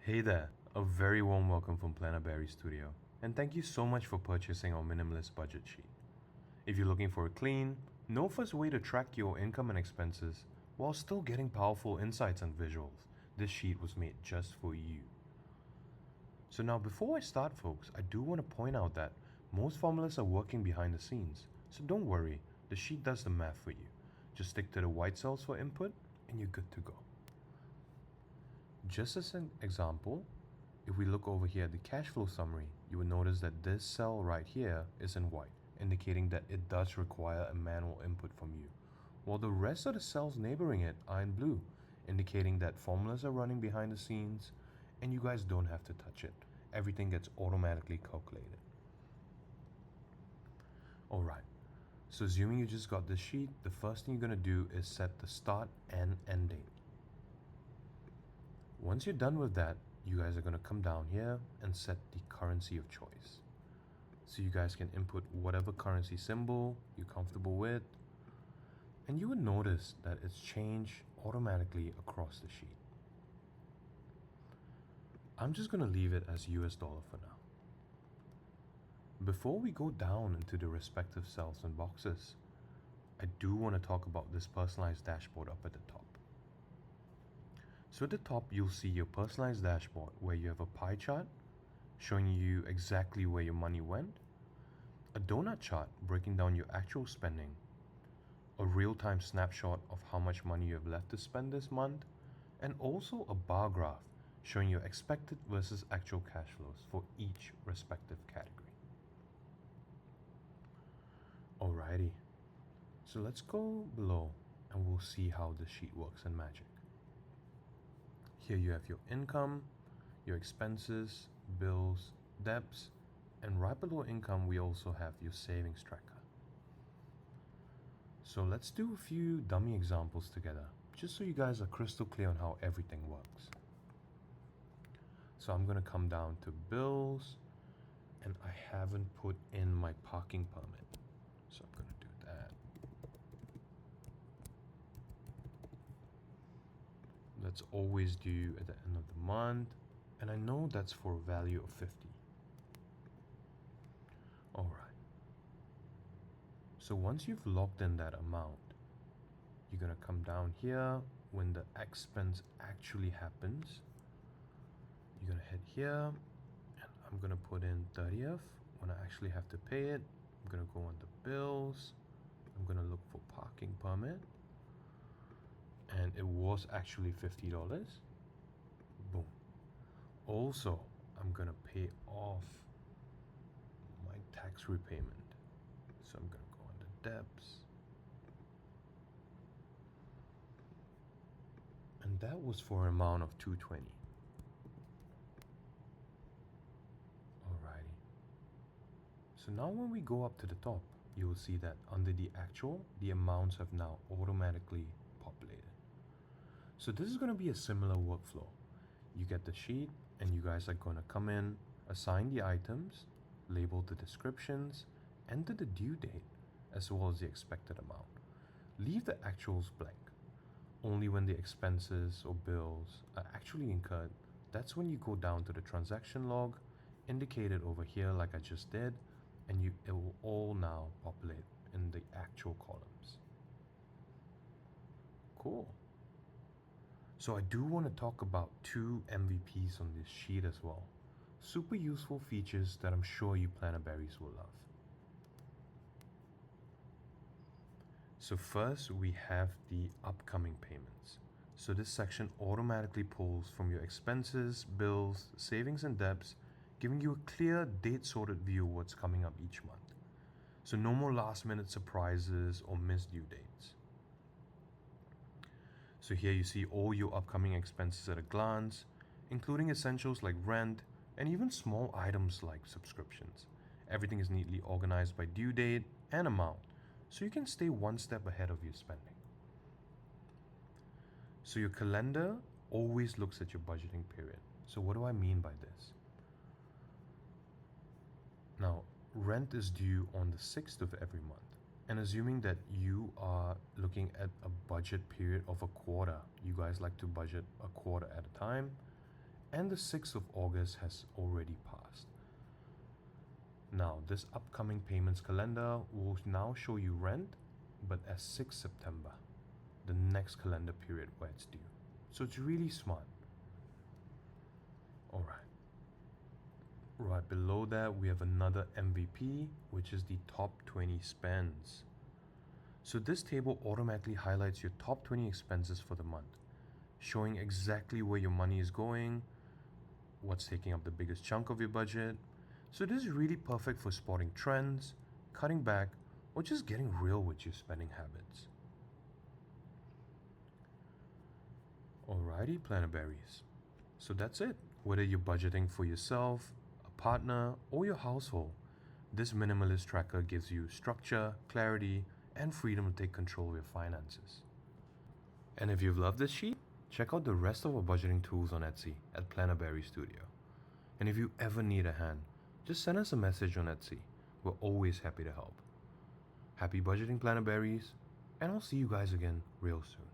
Hey there, a very warm welcome from Planner Berry Studio, and thank you so much for purchasing our Minimalist Budget Sheet. If you're looking for a clean, no fuss way to track your income and expenses while still getting powerful insights and visuals, this sheet was made just for you. So now before I start folks, I do want to point out that most formulas are working behind the scenes, so don't worry, the sheet does the math for you. Just stick to the white cells for input and you're good to go. Just as an example, if we look over here at the cash flow summary, you will notice that this cell right here is in white, indicating that it does require a manual input from you, while the rest of the cells neighboring it are in blue, indicating that formulas are running behind the scenes and you guys don't have to touch it. Everything gets automatically calculated. Alright, so assuming you just got this sheet, the first thing you're going to do is set the start and end date. Once you're done with that, you guys are going to come down here and set the currency of choice. So you guys can input whatever currency symbol you're comfortable with, and you would notice that it's changed automatically across the sheet. I'm just going to leave it as US dollar for now. Before we go down into the respective cells and boxes, I do want to talk about this personalized dashboard up at the top. So at the top, you'll see your personalized dashboard where you have a pie chart showing you exactly where your money went, a donut chart breaking down your actual spending, a real-time snapshot of how much money you have left to spend this month, and also a bar graph showing your expected versus actual cash flows for each respective category. Alrighty, so let's go below and we'll see how this sheet works in Magic. Here you have your income, your expenses, bills, debts, and right below income we also have your savings tracker. So let's do a few dummy examples together, just so you guys are crystal clear on how everything works. So I'm gonna come down to bills, and I haven't put in my parking permit. So I'm gonna do that. That's always due at the end of the month, and I know that's for a value of 50. Alright. So once you've logged in that amount, you're gonna come down here when the expense actually happens. You're gonna hit here, and I'm gonna put in 30th when I actually have to pay it. I'm gonna go on the bills. I'm gonna look for parking permit, and it was actually $50. Boom. Also, I'm gonna pay off my tax repayment. So I'm gonna go on the debts. And that was for an amount of $220. Alrighty. So now when we go up to the top, you will see that under the actual, the amounts have now automatically populated. So this is going to be a similar workflow. You get the sheet and you guys are going to come in, assign the items, label the descriptions, enter the due date, as well as the expected amount. Leave the actuals blank. Only when the expenses or bills are actually incurred, that's when you go down to the transaction log, indicated over here like I just did, and it will all now populate in the actual columns. Cool. So I do want to talk about two MVPs on this sheet as well. Super useful features that I'm sure you planner berries will love. So first we have the upcoming payments. So this section automatically pulls from your expenses, bills, savings and debts, giving you a clear date sorted view of what's coming up each month. So no more last minute surprises or missed due dates. So here you see all your upcoming expenses at a glance, including essentials like rent and even small items like subscriptions. Everything is neatly organized by due date and amount, so you can stay one step ahead of your spending. So your calendar always looks at your budgeting period. So what do I mean by this? Now, rent is due on the 6th of every month. And assuming that you are looking at a budget period of a quarter, you guys like to budget a quarter at a time, and the 6th of August has already passed. Now, this upcoming payments calendar will now show you rent, but as 6 September, the next calendar period where it's due. So it's really smart. Alright. Right below that, we have another MVP, which is the top 20 spends. So this table automatically highlights your top 20 expenses for the month, showing exactly where your money is going, what's taking up the biggest chunk of your budget. So this is really perfect for spotting trends, cutting back, or just getting real with your spending habits. Alrighty, planner berries. So that's it. Whether you're budgeting for yourself, a partner, or your household, this minimalist tracker gives you structure, clarity, and freedom to take control of your finances. And if you've loved this sheet, check out the rest of our budgeting tools on Etsy at Planner Berry Studio. And if you ever need a hand, just send us a message on Etsy. We're always happy to help. Happy budgeting, Planner Berries, and I'll see you guys again real soon.